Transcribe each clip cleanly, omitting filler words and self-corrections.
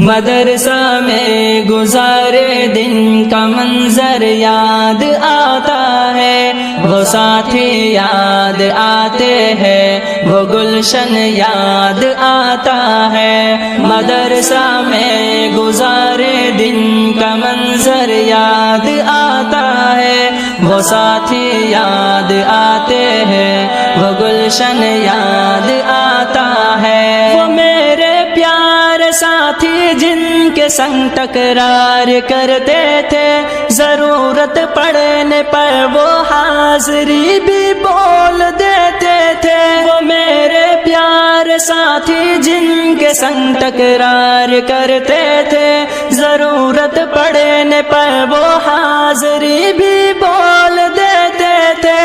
مدرسہ میں گزارے دن کا منظر یاد آتا ہے، وہ ساتھی یاد آتے ہیں، وہ گلشن یاد آتا ہے۔ مدرسہ میں گزارے دن کا منظر یاد آتا ہے، وہ ساتھی یاد آتے ہیں، وہ گلشن یاد آتا ہے۔ وہ میرے پیارے ساتھی جن کے سنگ تکرار کرتے تھے، ضرورت پڑنے پر وہ حاضری بھی بول دیتے تھے۔ وہ میرے پیارے ساتھی جن کے سنگ تکرار کرتے تھے، ضرورت پڑنے پر وہ حاضری بھی بول دیتے تھے۔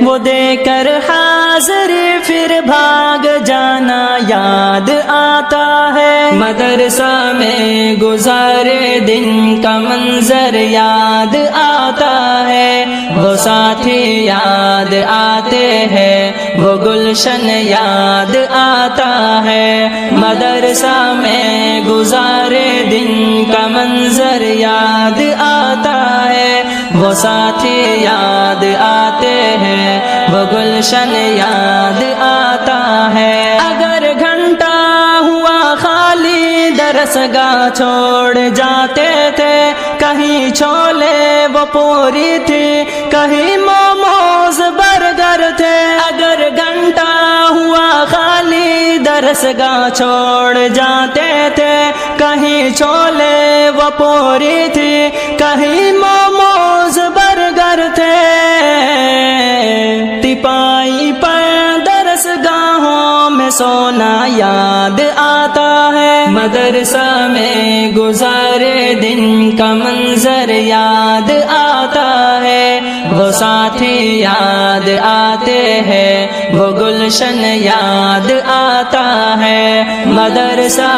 وہ دے کر حاضری پھر بھاگ جانا یاد آتا ہے۔ مدرسہ میں گزارے دن کا منظر یاد آتا ہے، وہ ساتھی یاد آتے ہیں، وہ گلشن یاد آتا ہے۔ مدرسہ میں گزارے دن کا منظر یاد آتا ہے، وہ ساتھی یاد آتے ہیں، وہ گلشن یاد آتا ہے۔ اگر گھنٹہ ہوا خالی درسگاہ چھوڑ جاتے تھے، کہیں چھولے وہ پوری تھی، کہیں موموز برگر تھے۔ اگر گھنٹہ ہوا خالی درسگاہ چھوڑ جاتے تھے، کہیں چھولے وہ پوری تھی، کہیں موموز برگر تھے۔ تپائی پر درسگاہوں میں سونا یاد آتا ہے۔ مدرسہ میں گزارے دن کا منظر یاد آتا ہے، وہ ساتھی یاد آتے ہیں، وہ گلشن یاد آتا ہے۔ مدرسہ